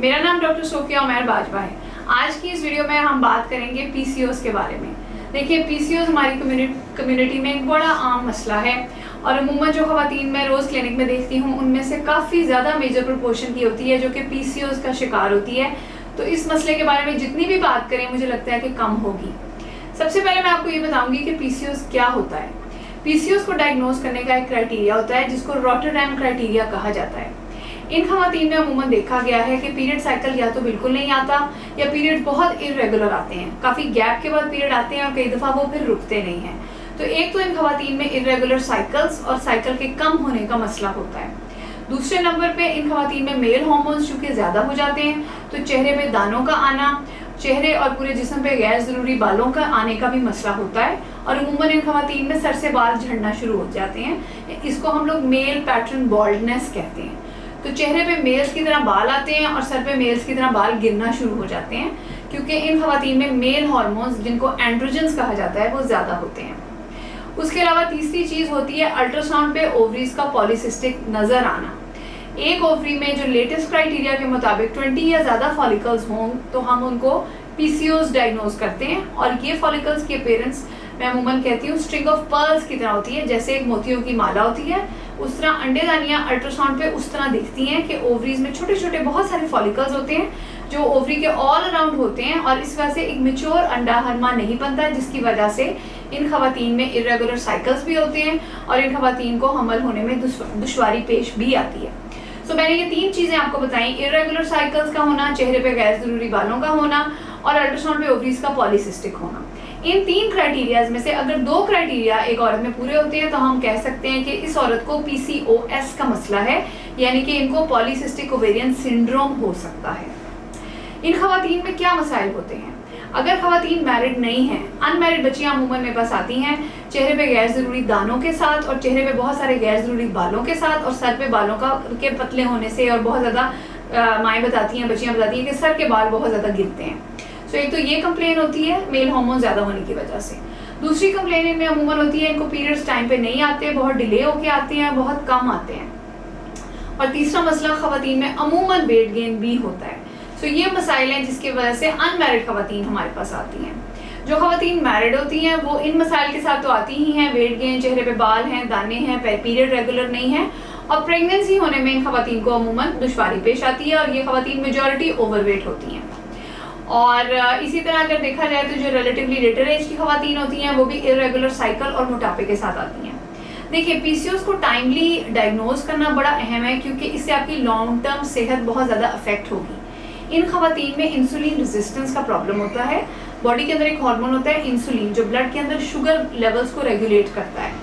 मेरा नाम doctor Sophia Umair Bajwa है। आज की इस वीडियो में हम बात करेंगे पीसीओएस के बारे में। देखिए, पीसीओएस हमारी कम्युनिटी में एक बड़ा आम मसला है और अमूमन जो ख़वातीन मैं रोज़ क्लिनिक में देखती हूँ उनमें से काफ़ी ज़्यादा मेजर प्रोपोर्शन की होती है जो कि पीसीओएस का शिकार होती है। तो इस मसले के बारे में जितनी भी बात करें मुझे लगता है कि कम होगी। सबसे पहले मैं आपको ये बताऊंगी कि पीसीओएस क्या होता है। पीसीओएस को डायग्नोज करने का एक क्राइटेरिया होता है जिसको रॉटरडैम क्राइटेरिया कहा जाता है। इन ख़वातीन में अमूमन देखा गया है कि पीरियड साइकिल या तो बिल्कुल नहीं आता या पीरियड बहुत इरेगुलर आते हैं, काफ़ी गैप के बाद पीरियड आते हैं और कई दफ़ा वो फिर रुकते नहीं हैं। तो एक तो इन ख़वातीन में इरेगुलर साइकिल्स और साइकिल के कम होने का मसला होता है। दूसरे नंबर पे इन ख़वातीन में मेल हार्मोन्स चूँकि ज़्यादा हो जाते हैं तो चेहरे पे दानों का आना, चेहरे और पूरे जिस्म पे गैर ज़रूरी बालों का आने का भी मसला होता है और अमूमन इन ख़वातीन में सर से बाल झड़ना शुरू हो जाते हैं। इसको हम लोग मेल पैटर्न बॉल्डनेस कहते हैं। तो चेहरे पे मेल्स की तरह बाल आते हैं और सर पे मेल्स की तरह बाल गिरना शुरू हो जाते हैं क्योंकि इन ख़वातीन में मेल हार्मोन्स जिनको एंड्रोजन्स कहा जाता है वो ज़्यादा होते हैं। उसके अलावा तीसरी चीज़ होती है अल्ट्रासाउंड पे ओवरीज का पॉलीसिस्टिक नज़र आना। एक ओवरी में जो लेटेस्ट क्राइटेरिया के मुताबिक 20 या ज़्यादा फॉलिकल्स हों तो हम उनको पीसीओएस डायग्नोज करते हैं और ये फॉलिकल्स की अपीयरेंस मैं अमूमन कहती हूँ स्ट्रिंग ऑफ पर्ल्स की तरह होती है। जैसे एक मोतियों की माला होती है उस तरह अंडेदानियाँ अल्ट्रासाउंड पे उस तरह दिखती हैं कि ओवरीज में छोटे छोटे बहुत सारे फॉलिकल्स होते हैं जो ओवरी के ऑल अराउंड होते हैं और इस वजह से एक मैच्योर अंडा हरमा नहीं बनता है जिसकी वजह से इन ख़वातीन में इरेगुलर साइकिल्स भी होते हैं और इन ख़वातीन को हमल होने में दुश्वारी पेश भी आती है। मैंने ये तीन चीज़ें आपको बताई, इरेगुलर साइकिल्स का होना, चेहरे पे गैर ज़रूरी बालों का होना और अल्ट्रासाउंड पे ओवरीज का पॉलीसिस्टिक होना। इन तीन क्राइटेरियाज में से अगर दो क्राइटेरिया एक औरत में पूरे होते हैं तो हम कह सकते हैं कि इस औरत को पीसीओएस का मसला है, यानी कि इनको पॉलीसिस्टिक ओवेरियन सिंड्रोम हो सकता है। इन ख़वातीन में क्या मसाइल होते हैं? अगर ख़वातीन मैरिड नहीं हैं, अनमैरिड बच्चियां अमूमन मेरे पास आती हैं चेहरे पे गैर ज़रूरी दानों के साथ और चेहरे पे बहुत सारे गैर ज़रूरी बालों के साथ और सर पे बालों के पतले होने से और बहुत ज़्यादा माएँ बताती हैं, बच्चियाँ बताती हैं कि सर के बाल बहुत ज़्यादा गिरते हैं। एक तो ये कंप्लेन होती है मेल हार्मोन ज़्यादा होने की वजह से। दूसरी कंप्लेन इनमें अमूमन होती है इनको पीरियड्स टाइम पे नहीं आते, बहुत डिले होके आते हैं, बहुत कम आते हैं। और तीसरा मसला ख़वातीन में अमूमन वेट गेन भी होता है। ये मसाइल हैं जिसकी वजह से अनमैरिड ख़वातीन हमारे पास आती हैं। जो ख़वातीन मैरिड होती हैं वो इन मसाइल के साथ तो आती ही हैं, वेट गेन, चेहरे पे बाल हैं, दाने हैं, पीरियड रेगुलर नहीं है और प्रेगनेंसी होने में इन ख़वातीन को अमूमन दुश्वारी पेश आती है और ये ख़वातीन मेजॉरिटी ओवरवेट होती हैं। और इसी तरह अगर देखा जाए तो जो रिलेटिवली लेटर एज की ख़वातीन होती हैं वो भी इरेगुलर साइकिल और मोटापे के साथ आती हैं। देखिए, पीसीओएस को टाइमली डायग्नोज करना बड़ा अहम है क्योंकि इससे आपकी लॉन्ग टर्म सेहत बहुत ज़्यादा अफेक्ट होगी। इन ख़वातीन में इंसुलिन रेजिस्टेंस का प्रॉब्लम होता है। बॉडी के अंदर एक हार्मोन होता है इंसुलिन जो ब्लड के अंदर शुगर लेवल्स को रेगुलेट करता है।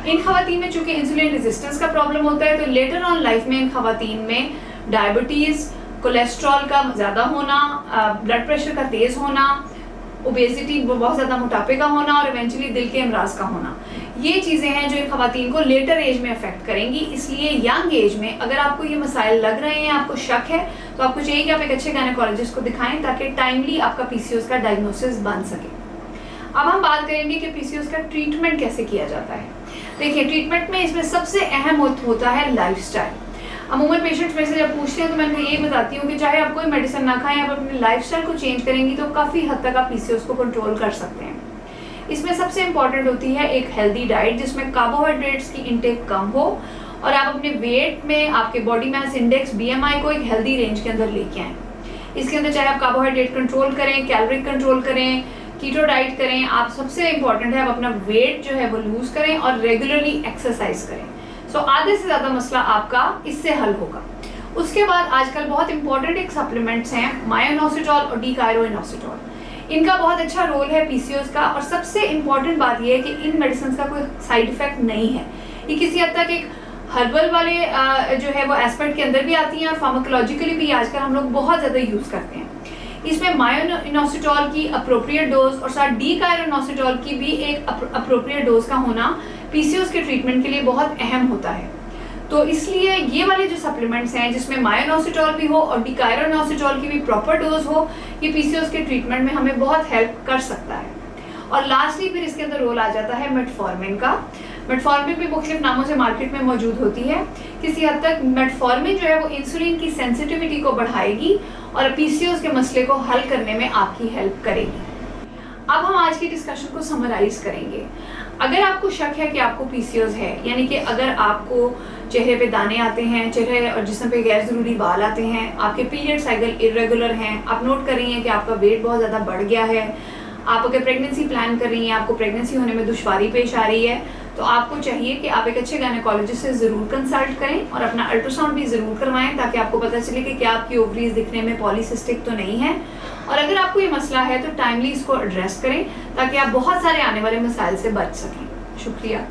इन ख़वातीन में चूँकि इंसुलिन रेजिस्टेंस का प्रॉब्लम होता है तो लेटर ऑन लाइफ में इन ख़वातीन में डायबिटीज़, कोलेस्ट्रॉल का ज़्यादा होना, ब्लड प्रेशर का तेज़ होना, ओबेसिटी बहुत ज़्यादा मोटापे का होना और इवेंचुअली दिल के अमराज का होना, ये चीज़ें हैं जो इन ख़वातीन को लेटर एज में अफेक्ट करेंगी। इसलिए यंग एज में अगर आपको ये मसाइल लग रहे हैं, आपको शक है, तो आपको चाहिए कि आप एक अच्छे गायनेकोलॉजिस्ट को दिखाएं ताकि टाइमली आपका पीसीओएस का डायग्नोसिस बन सके। अब हम बात करेंगे कि पीसीओएस का ट्रीटमेंट कैसे किया जाता है। देखिए, ट्रीटमेंट में इसमें सबसे अहम होता है लाइफस्टाइल। अमूमन पेशेंट्स में से जब पूछते हैं तो मैं ये बताती हूँ कि चाहे आप कोई मेडिसिन ना खाएं, आप अपने लाइफस्टाइल को चेंज करेंगी तो काफ़ी हद तक आप पीसीओएस को कंट्रोल कर सकते हैं। इसमें सबसे इंपॉर्टेंट होती है एक हेल्दी डाइट जिसमें कार्बोहाइड्रेट्स की इंटेक कम हो और आप अपने वेट में आपके बॉडी मास इंडेक्स बीएमआई को एक हेल्दी रेंज के अंदर लेके आएँ। इसके अंदर चाहे आप कार्बोहाइड्रेट कंट्रोल करें, कैलोरी कंट्रोल करें, कीटो डाइट करें, आप सबसे इंपॉर्टेंट है आप अपना वेट जो है वो लूज़ करें और रेगुलरली एक्सरसाइज करें। आधे से ज़्यादा मसला आपका इससे हल होगा। उसके बाद आजकल बहुत इंपॉर्टेंट एक सप्लीमेंट्स हैं मायोइनोसिटोल और डीकायरोइनोसिटोल। इनका बहुत अच्छा रोल है पीसीओएस का और सबसे इम्पॉर्टेंट बात यह है कि इन मेडिसिन का कोई साइड इफेक्ट नहीं है। ये किसी हद तक एक हर्बल वाले जो है वो एस्पेक्ट के अंदर भी आती हैं और फार्माकोलॉजिकली भी आजकल हम लोग बहुत ज़्यादा यूज़ करते हैं। इसमें मायोइनोसिटोल की अप्रोप्रिएट डोज और साथ डीकायरोइनोसिटोल की भी एक अप्रोप्रिएट डोज का होना पीसीओएस के ट्रीटमेंट के लिए बहुत अहम होता है। तो इसलिए ये वाले जो सप्लीमेंट्स हैं जिसमें मायोइनोसिटोल भी हो और डीकायरोइनोसिटोल की भी प्रॉपर डोज हो, ये पीसीओएस के ट्रीटमेंट में हमें बहुत हेल्प कर सकता है। और लास्टली फिर इसके अंदर रोल आ जाता है मेटफॉर्मिन का। मेटफॉर्मिन भी मुख्तलिफ नामों से मार्केट में मौजूद होती है। किसी हद तक मेटफॉर्मिन जो है वो इंसुलिन की सेंसिटिविटी को बढ़ाएगी और पीसीओएस के मसले को हल करने में आपकी हेल्प करेगी। अब हम आज की डिस्कशन को समराइज करेंगे। अगर आपको शक है कि आपको पीसीओएस है, यानी कि अगर आपको चेहरे पे दाने आते हैं, चेहरे और जिस्म पे गैर ज़रूरी बाल आते हैं, आपके पीरियड साइकिल इरेगुलर हैं, आप नोट कर रही हैं कि आपका वेट बहुत ज़्यादा बढ़ गया है, आप अगर प्रेगनेंसी प्लान कर रही हैं, आपको प्रेगनेंसी होने में दुश्वारी पेश आ रही है, तो आपको चाहिए कि आप एक अच्छे गायनेकोलॉजिस्ट से ज़रूर कंसल्ट करें और अपना अल्ट्रासाउंड भी ज़रूर करवाएं, ताकि आपको पता चले कि क्या आपकी ओवरीज दिखने में पॉलीसिस्टिक तो नहीं है। और अगर आपको ये मसला है तो टाइमली इसको एड्रेस करें, ताकि आप बहुत सारे आने वाले मसाइल से बच सकें। शुक्रिया।